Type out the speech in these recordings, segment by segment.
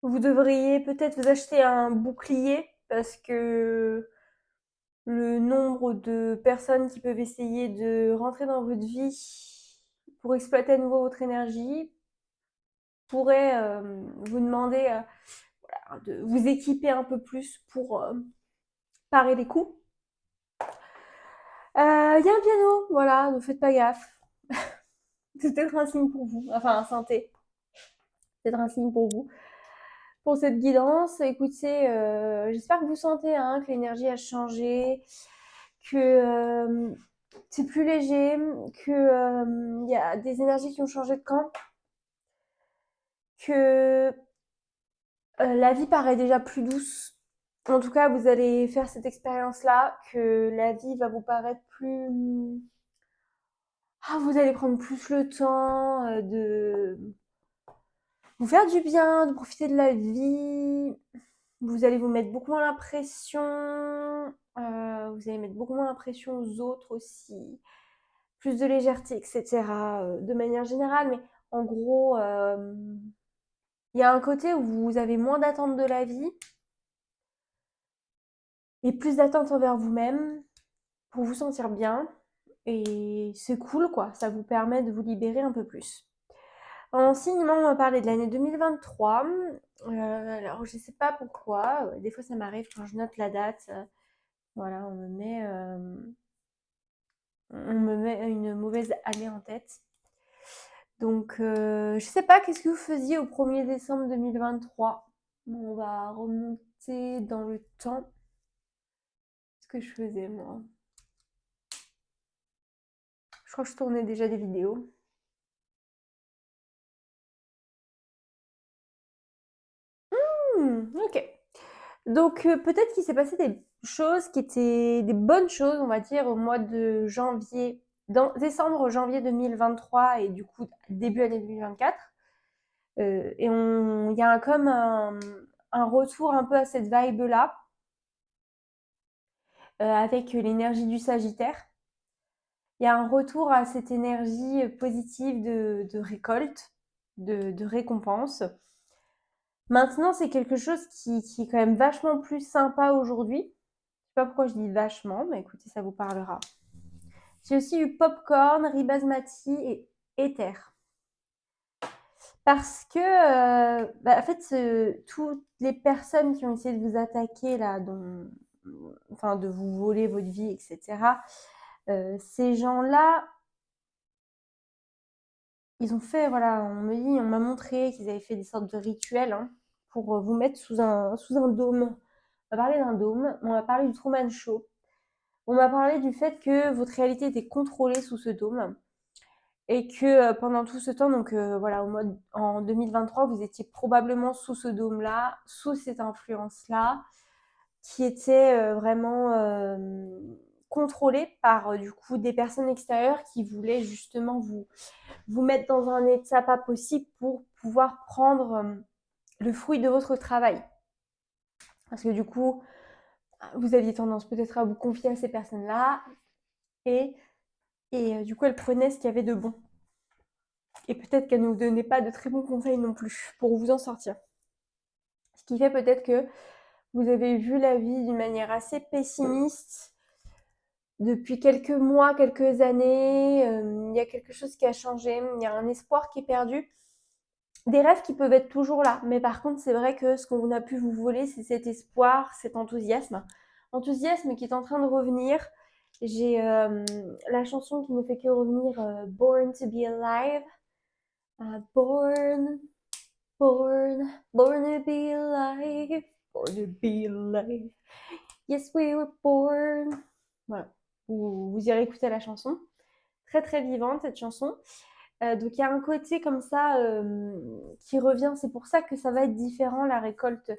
Vous devriez peut-être vous acheter un bouclier parce que le nombre de personnes qui peuvent essayer de rentrer dans votre vie pour exploiter à nouveau votre énergie pourrait vous demander de vous équiper un peu plus pour parer les coups. Il y a un piano, voilà, ne faites pas gaffe. C'est peut-être un signe pour vous, enfin un synthé, c'est peut-être un signe pour vous. Pour cette guidance, écoutez, j'espère que vous sentez hein, que l'énergie a changé, que c'est plus léger, que y a des énergies qui ont changé de camp, que la vie paraît déjà plus douce. En tout cas, vous allez faire cette expérience-là, que la vie va vous paraître plus... Ah, vous allez prendre plus le temps de vous faire du bien, de profiter de la vie. Vous allez vous mettre beaucoup moins la pression. Vous allez mettre beaucoup moins la pression aux autres aussi. Plus de légèreté, etc. De manière générale, mais en gros, il y a un côté où vous avez moins d'attentes de la vie et plus d'attentes envers vous-même pour vous sentir bien. Et c'est cool, quoi. Ça vous permet de vous libérer un peu plus. En enseignement, on va parler de l'année 2023. Alors, je sais pas pourquoi. Des fois, ça m'arrive quand je note la date. Voilà, on me met une mauvaise année en tête. Donc, je sais pas, qu'est-ce que vous faisiez au 1er décembre 2023? On va remonter dans le temps. Ce que je faisais, moi. Je crois que je tournais déjà des vidéos. Ok. Donc, peut-être qu'il s'est passé des choses qui étaient des bonnes choses, on va dire, au mois de janvier, dans décembre, janvier 2023 et du coup début année 2024. Et il y a comme un retour un peu à cette vibe-là, avec l'énergie du Sagittaire. Il y a un retour à cette énergie positive de récolte, de récompense. Maintenant, c'est quelque chose qui est quand même vachement plus sympa aujourd'hui. Je sais pas pourquoi je dis vachement, mais écoutez, ça vous parlera. J'ai aussi eu Popcorn, riz basmati et éther. Parce que, en fait, toutes les personnes qui ont essayé de vous attaquer, là, enfin, de vous voler votre vie, etc., ces gens-là, ils ont fait, voilà, on m'a montré qu'ils avaient fait des sortes de rituels hein, pour vous mettre sous un dôme. On m'a parlé d'un dôme, on m'a parlé du Truman Show, on m'a parlé du fait que votre réalité était contrôlée sous ce dôme et que pendant tout ce temps, donc voilà, en 2023, vous étiez probablement sous ce dôme-là, sous cette influence-là, qui était vraiment contrôlée par du coup des personnes extérieures qui voulaient justement vous mettre dans un état pas possible pour pouvoir prendre le fruit de votre travail. Parce que du coup, vous aviez tendance peut-être à vous confier à ces personnes-là et, et du coup, elles prenaient ce qu'il y avait de bon. Et peut-être qu'elles ne vous donnaient pas de très bons conseils non plus pour vous en sortir. Ce qui fait peut-être que vous avez vu la vie d'une manière assez pessimiste depuis quelques mois, quelques années. Il y a quelque chose qui a changé, il y a un espoir qui est perdu. Des rêves qui peuvent être toujours là, mais par contre, c'est vrai que ce qu'on a pu vous voler, c'est cet espoir, cet enthousiasme. Enthousiasme qui est en train de revenir. J'ai la chanson qui ne fait que revenir, Born to be alive. Born, born, born to be alive, born to be alive. Yes, we were born. Voilà, vous irez écouter la chanson. Très très vivante cette chanson. Donc il y a un côté comme ça qui revient. C'est pour ça que ça va être différent la récolte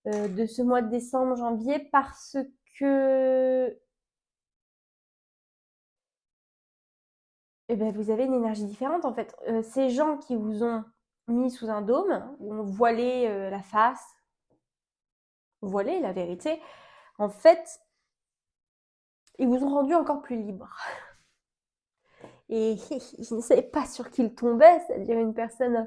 de ce mois de décembre, janvier, parce que eh ben, vous avez une énergie différente en fait. Ces gens qui vous ont mis sous un dôme, ont voilé la face, voilé la vérité, en fait, ils vous ont rendu encore plus libre. Et je ne savais pas sur qui il tombait, c'est-à-dire une personne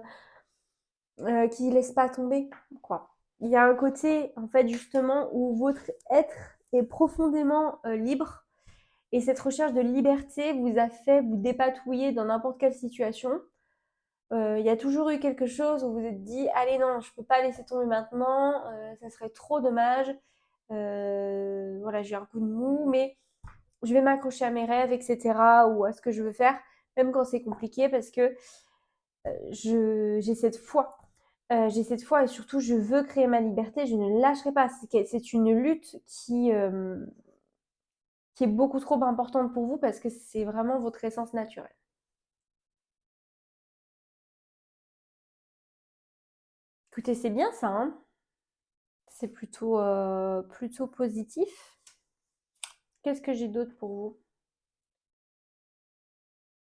qui laisse pas tomber, quoi. Il y a un côté, en fait, justement, où votre être est profondément libre et cette recherche de liberté vous a fait vous dépatouiller dans n'importe quelle situation. Il y a toujours eu quelque chose où vous vous êtes dit, allez non, je peux pas laisser tomber maintenant, ça serait trop dommage. Voilà, j'ai un coup de mou, mais je vais m'accrocher à mes rêves, etc. ou à ce que je veux faire, même quand c'est compliqué, parce que j'ai cette foi. J'ai cette foi et surtout, je veux créer ma liberté, je ne lâcherai pas. C'est une lutte qui est beaucoup trop importante pour vous parce que c'est vraiment votre essence naturelle. Écoutez, c'est bien ça, hein. C'est plutôt positif. Qu'est-ce que j'ai d'autre pour vous?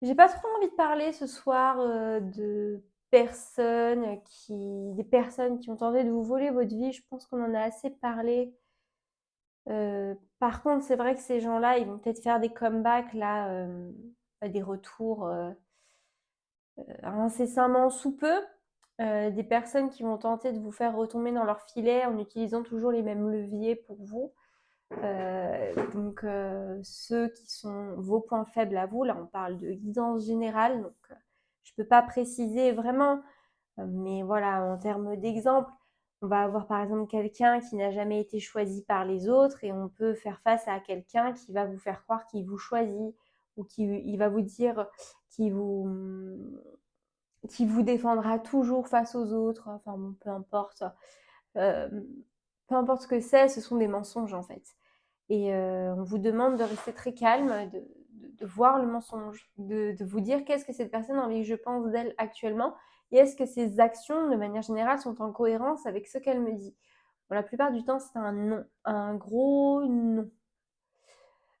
J'ai pas trop envie de parler ce soir des personnes qui ont tenté de vous voler votre vie. Je pense qu'on en a assez parlé. Par contre, c'est vrai que ces gens-là, ils vont peut-être faire des comebacks là, des retours incessamment sous peu. Des personnes qui vont tenter de vous faire retomber dans leur filet en utilisant toujours les mêmes leviers pour vous. Donc, ceux qui sont vos points faibles à vous, là on parle de guidance générale, donc je ne peux pas préciser vraiment, mais voilà, en termes d'exemple, on va avoir par exemple quelqu'un qui n'a jamais été choisi par les autres et on peut faire face à quelqu'un qui va vous faire croire qu'il vous choisit ou il va vous dire qu'il vous défendra toujours face aux autres, enfin bon, peu importe. Euh, Peu importe ce que c'est, ce sont des mensonges en fait. Et on vous demande de rester très calme, de voir le mensonge, de vous dire qu'est-ce que cette personne a envie que je pense d'elle actuellement et est-ce que ses actions, de manière générale, sont en cohérence avec ce qu'elle me dit. Bon, la plupart du temps, c'est un non, un gros non.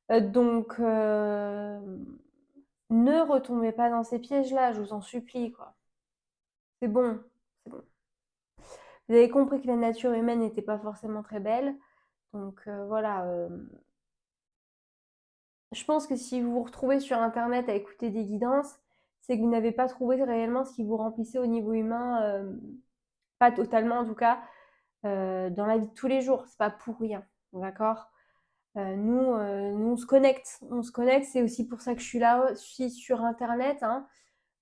Donc, ne retombez pas dans ces pièges-là, je vous en supplie, quoi. C'est bon, c'est bon. Vous avez compris que la nature humaine n'était pas forcément très belle. Donc voilà, je pense que si vous vous retrouvez sur internet à écouter des guidances, c'est que vous n'avez pas trouvé réellement ce qui vous remplissait au niveau humain, pas totalement en tout cas, dans la vie de tous les jours. C'est pas pour rien, d'accord? Nous on se connecte, c'est aussi pour ça que je suis sur internet, hein.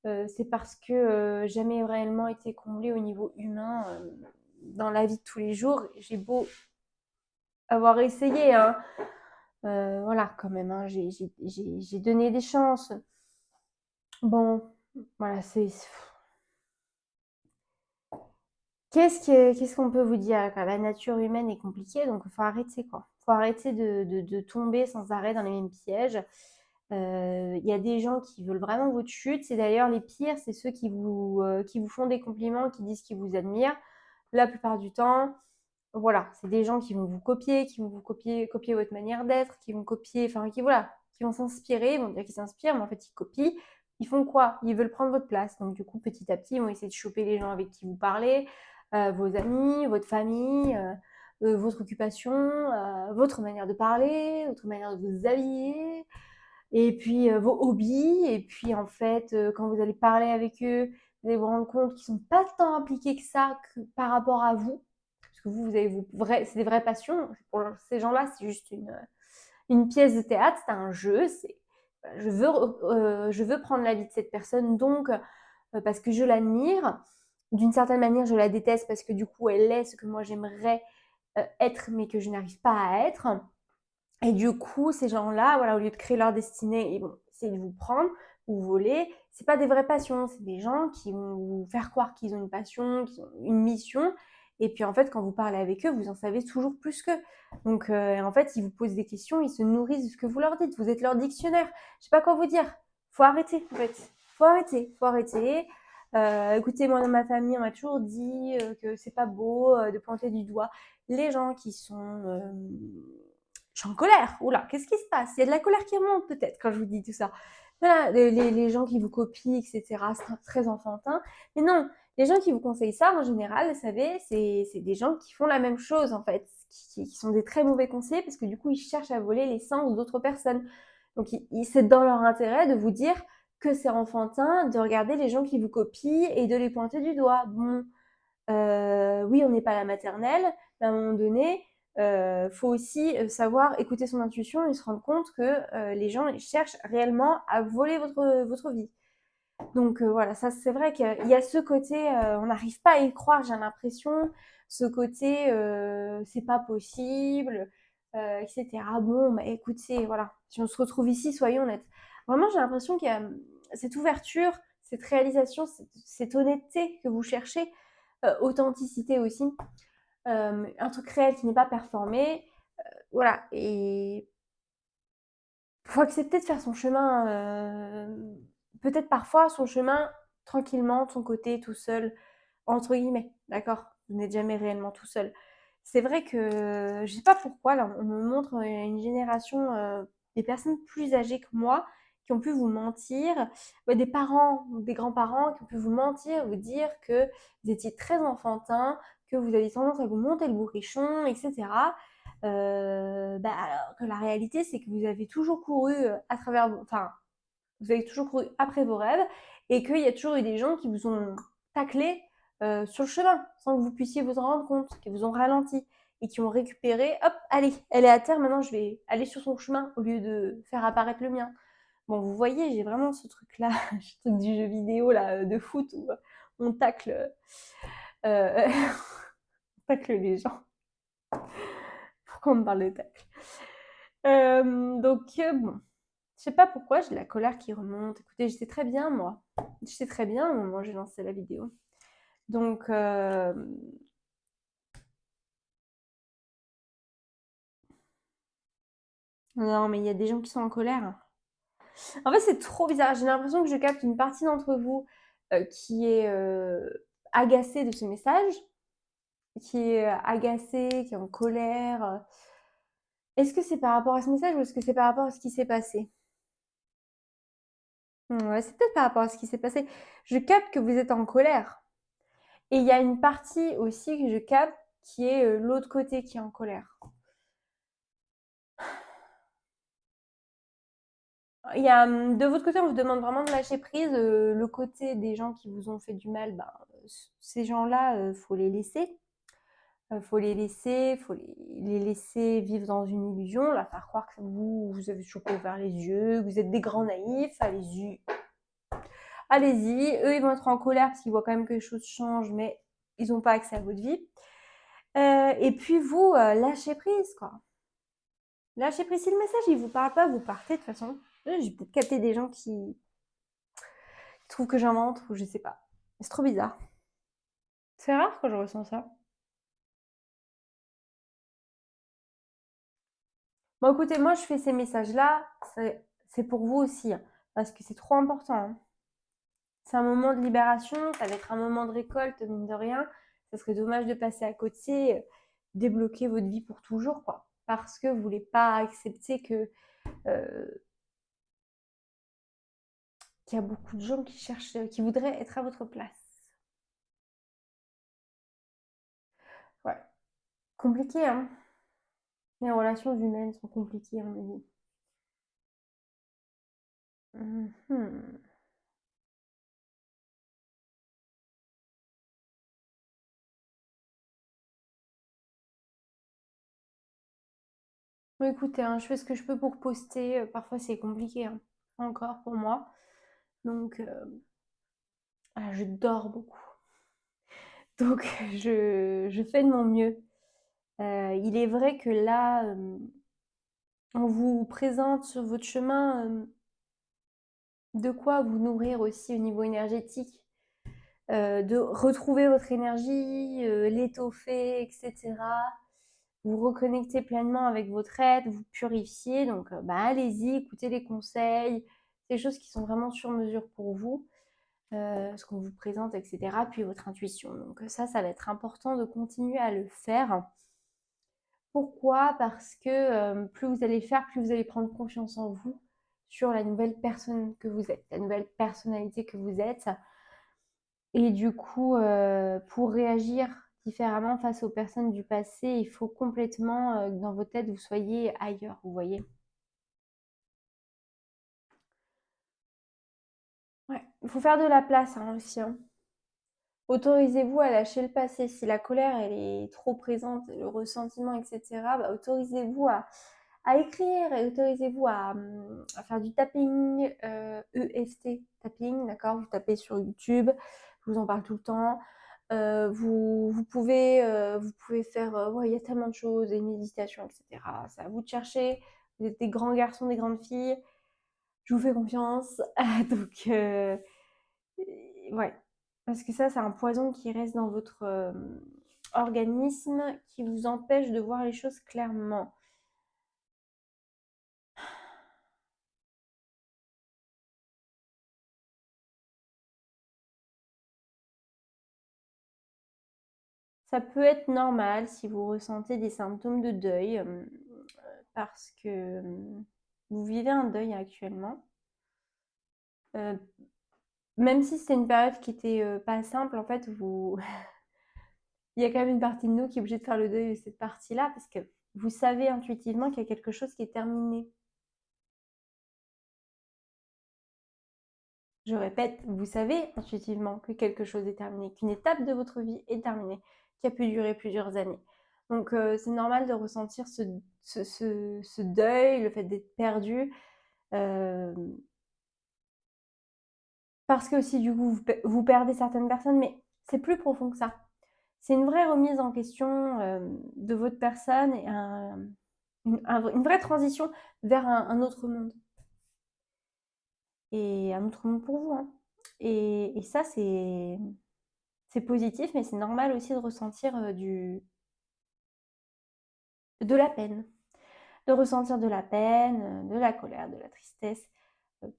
C'est parce que jamais réellement été comblée au niveau humain dans la vie de tous les jours. J'ai beau avoir essayé, hein, voilà, quand même, hein, j'ai donné des chances. Bon, voilà, c'est. Qu'est-ce qu'on peut vous dire? La nature humaine est compliquée, donc il faut arrêter, quoi. Il faut arrêter de tomber sans arrêt dans les mêmes pièges. Il y a des gens qui veulent vraiment votre chute. C'est d'ailleurs les pires, c'est ceux qui vous font des compliments, qui disent qu'ils vous admirent. La plupart du temps, voilà, c'est des gens qui vont vous copier votre manière d'être, qui vont copier, enfin, voilà, qui vont s'inspirer, ils vont dire qu'ils s'inspirent, mais en fait, ils copient. Ils font quoi? Ils veulent prendre votre place. Donc, du coup, petit à petit, ils vont essayer de choper les gens avec qui vous parlez, vos amis, votre famille, votre occupation, votre manière de parler, votre manière de vous habiller, et puis vos hobbies. Et puis, en fait, quand vous allez parler avec eux, vous allez vous rendre compte qu'ils ne sont pas tant impliqués que ça par rapport à vous. Parce que vous avez c'est des vraies passions. Pour ces gens-là, c'est juste une pièce de théâtre, c'est un jeu. Je veux prendre la vie de cette personne, donc parce que je l'admire. D'une certaine manière, je la déteste parce que du coup, elle est ce que moi j'aimerais être, mais que je n'arrive pas à être. Et du coup, ces gens-là, voilà, au lieu de créer leur destinée, ils vont essayer de vous prendre, vous voler. C'est pas des vraies passions, c'est des gens qui vont vous faire croire qu'ils ont une passion, qu'ils ont une mission. Et puis en fait, quand vous parlez avec eux, vous en savez toujours plus qu'eux. Donc en fait, ils vous posent des questions, ils se nourrissent de ce que vous leur dites. Vous êtes leur dictionnaire. Je sais pas quoi vous dire. Faut arrêter, en fait. Faut arrêter, faut arrêter. Écoutez, moi dans ma famille, on m'a toujours dit que c'est pas beau de pointer du doigt les gens qui sont je suis en colère. Oula, qu'est-ce qui se passe? Il y a de la colère qui remonte peut-être quand je vous dis tout ça. Voilà, les gens qui vous copient, etc. C'est très enfantin. Mais non, les gens qui vous conseillent ça, en général, vous savez, c'est des gens qui font la même chose, en fait, qui sont des très mauvais conseillers parce que du coup, ils cherchent à voler l'essence d'autres personnes. Donc, c'est dans leur intérêt de vous dire que c'est enfantin de regarder les gens qui vous copient et de les pointer du doigt. Bon, Oui, on n'est pas à la maternelle, mais à un moment donné, faut aussi savoir écouter son intuition et se rendre compte que les gens ils cherchent réellement à voler votre vie. Donc voilà, ça c'est vrai qu'il y a ce côté, on n'arrive pas à y croire, j'ai l'impression, ce côté c'est pas possible, etc. Bon, bah écoutez, voilà, si on se retrouve ici, soyons honnêtes. Vraiment, j'ai l'impression qu'il y a cette ouverture, cette réalisation, cette honnêteté que vous cherchez, authenticité aussi, un truc réel qui n'est pas performé, voilà, et faut accepter de faire son chemin, peut-être parfois son chemin tranquillement, de son côté, tout seul, entre guillemets, d'accord? Vous n'êtes jamais réellement tout seul. C'est vrai que je sais pas pourquoi, là, on me montre une génération, des personnes plus âgées que moi qui ont pu vous mentir, ouais, des parents, des grands-parents qui ont pu vous mentir, vous dire que vous étiez très enfantin, que vous aviez tendance à vous monter le bourrichon, etc. Bah, alors que la réalité, c'est que vous avez toujours couru à travers, enfin, vous avez toujours couru après vos rêves et qu'il y a toujours eu des gens qui vous ont taclé sur le chemin sans que vous puissiez vous en rendre compte, qui vous ont ralenti et qui ont récupéré, hop, allez, elle est à terre, maintenant je vais aller sur son chemin au lieu de faire apparaître le mien. Bon, vous voyez, j'ai vraiment ce truc-là, ce truc du jeu vidéo là, de foot où on tacle, euh, on tacle les gens. Pourquoi on me parle de tacle? Bon, je sais pas pourquoi, j'ai la colère qui remonte. Écoutez, j'étais très bien, moi. J'étais très bien au moment où j'ai lancé la vidéo. Donc, non, mais il y a des gens qui sont en colère. En fait, c'est trop bizarre. J'ai l'impression que je capte une partie d'entre vous qui est agacée de ce message, qui est agacée, qui est en colère. Est-ce que c'est par rapport à ce message ou est-ce que c'est par rapport à ce qui s'est passé? Ouais, c'est peut-être par rapport à ce qui s'est passé. Je capte que vous êtes en colère. Et il y a une partie aussi que je capte qui est l'autre côté qui est en colère. De votre côté, on vous demande vraiment de lâcher prise. Le côté des gens qui vous ont fait du mal, ben, ces gens-là, faut les laisser. Faut les laisser, faut les laisser vivre dans une illusion, leur faire croire que vous avez toujours pas ouvert les yeux, que vous êtes des grands naïfs. Allez-y, allez-y. Eux, ils vont être en colère parce qu'ils voient quand même que les choses changent, mais ils n'ont pas accès à votre vie. Et puis vous, lâchez prise, quoi. Lâchez prise. Si le message il vous parle pas, vous partez de toute façon. J'ai peut-être capté des gens qui trouvent que j'invente ou je sais pas. C'est trop bizarre. C'est rare que je ressens ça. Bon, écoutez, moi je fais ces messages-là, c'est pour vous aussi, hein, parce que c'est trop important, hein. C'est un moment de libération, ça va être un moment de récolte, mine de rien. Ça serait dommage de passer à côté, débloquer votre vie pour toujours, quoi. Parce que vous voulez pas accepter que qu'il y a beaucoup de gens qui cherchent, qui voudraient être à votre place. Ouais. Compliqué, hein. Les relations humaines sont compliquées, à mon avis. Mhm. Bon, écoutez, hein, je fais ce que je peux pour poster. Parfois, c'est compliqué, hein, encore pour moi. Donc, voilà, je dors beaucoup. Donc, je fais de mon mieux. Il est vrai que là, on vous présente sur votre chemin de quoi vous nourrir aussi au niveau énergétique, de retrouver votre énergie, l'étoffer, etc. Vous reconnecter pleinement avec votre être, vous purifier. Donc, bah, allez-y, écoutez les conseils, des choses qui sont vraiment sur mesure pour vous, ce qu'on vous présente, etc. Puis votre intuition. Donc, ça va être important de continuer à le faire. Pourquoi? Parce que plus vous allez le faire, plus vous allez prendre confiance en vous sur la nouvelle personne que vous êtes, la nouvelle personnalité que vous êtes. Et du coup, pour réagir différemment face aux personnes du passé, il faut complètement que dans votre tête, vous soyez ailleurs, vous voyez. Ouais, il faut faire de la place hein, aussi, hein. Autorisez-vous à lâcher le passé. Si la colère, elle est trop présente, le ressentiment, etc., bah, autorisez-vous à écrire et autorisez-vous à faire du tapping, EFT, tapping, d'accord? Vous tapez sur YouTube, je vous en parle tout le temps. Vous pouvez faire, ouais, il y a tellement de choses, des méditations, etc. C'est à vous de chercher. Vous êtes des grands garçons, des grandes filles. Je vous fais confiance. Donc, ouais. Parce que ça, c'est un poison qui reste dans votre organisme, qui vous empêche de voir les choses clairement. Ça peut être normal si vous ressentez des symptômes de deuil, parce que vous vivez un deuil actuellement. Même si c'était une période qui était pas simple, en fait, il y a quand même une partie de nous qui est obligée de faire le deuil de cette partie-là, parce que vous savez intuitivement qu'il y a quelque chose qui est terminé. Je répète, vous savez intuitivement que quelque chose est terminé, qu'une étape de votre vie est terminée, qui a pu durer plusieurs années. Donc c'est normal de ressentir ce deuil, le fait d'être perdu, parce que aussi du coup vous perdez certaines personnes, mais c'est plus profond que ça. C'est une vraie remise en question de votre personne et une vraie transition vers un autre monde. Et un autre monde pour vous, hein. Et ça, c'est positif, mais c'est normal aussi de ressentir de la peine. De ressentir de la peine, de la colère, de la tristesse, euh,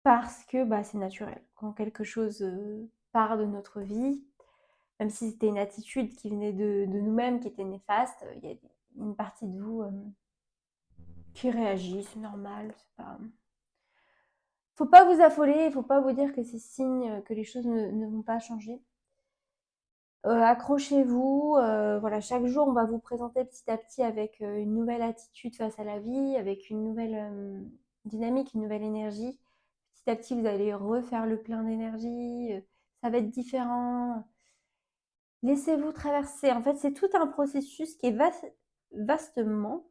parce que bah, c'est naturel. Quand quelque chose part de notre vie, même si c'était une attitude qui venait de nous-mêmes, qui était néfaste, il y a une partie de vous qui réagit, c'est normal. Faut pas vous affoler, il faut pas vous dire que c'est signe que les choses ne vont pas changer. Accrochez-vous, voilà, chaque jour on va vous présenter petit à petit avec une nouvelle attitude face à la vie, avec une nouvelle dynamique, une nouvelle énergie. Petit à petit vous allez refaire le plein d'énergie, ça va être différent. Laissez-vous traverser. En fait, c'est tout un processus qui est vastement,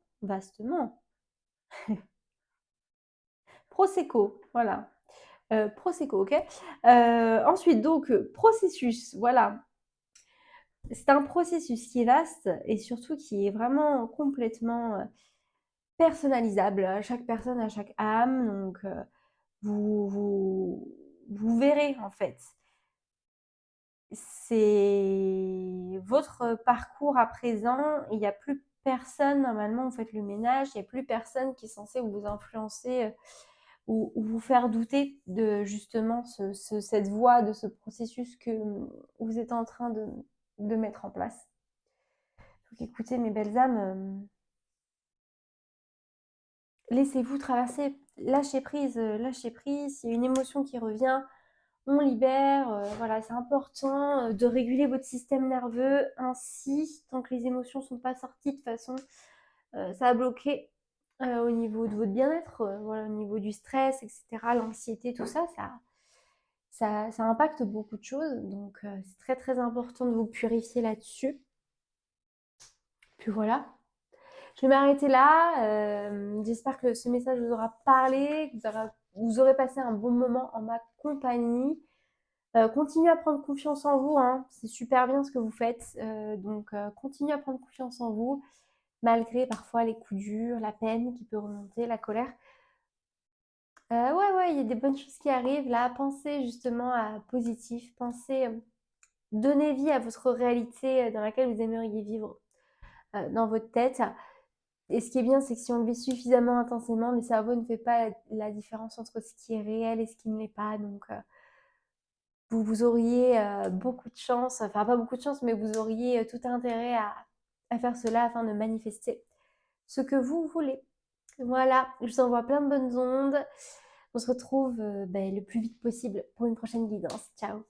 Prosecco, voilà. Prosecco, ok. Ensuite, donc, processus, voilà. C'est un processus qui est vaste et surtout qui est vraiment complètement personnalisable à chaque personne, à chaque âme. Donc, vous verrez en fait. C'est votre parcours à présent. Il n'y a plus personne, normalement, vous faites le ménage, il n'y a plus personne qui est censé vous influencer ou vous faire douter de justement cette voie, de ce processus que vous êtes en train de mettre en place. Donc écoutez, mes belles âmes, laissez-vous traverser, lâchez prise, lâchez prise. Il y a une émotion qui revient, on libère. Voilà, c'est important de réguler votre système nerveux ainsi, tant que les émotions ne sont pas sorties de toute façon, ça va bloquer au niveau de votre bien-être, voilà, au niveau du stress, etc., l'anxiété, tout ça, ça impacte beaucoup de choses. Donc c'est très très important de vous purifier là-dessus. Puis voilà. Je vais m'arrêter là. J'espère que ce message vous aura parlé, que vous aurez passé un bon moment en ma compagnie. Continuez à prendre confiance en vous, hein. C'est super bien ce que vous faites. Donc, continuez à prendre confiance en vous, malgré parfois les coups durs, la peine qui peut remonter, la colère. Ouais, ouais, il y a des bonnes choses qui arrivent là. Pensez justement à positif. Pensez, donnez vie à votre réalité dans laquelle vous aimeriez vivre dans votre tête. Et ce qui est bien, c'est que si on le vit suffisamment intensément, le cerveau ne fait pas la différence entre ce qui est réel et ce qui ne l'est pas. Donc, vous auriez beaucoup de chance, enfin pas beaucoup de chance, mais vous auriez tout intérêt à faire cela afin de manifester ce que vous voulez. Voilà, je vous envoie plein de bonnes ondes. On se retrouve le plus vite possible pour une prochaine guidance. Ciao!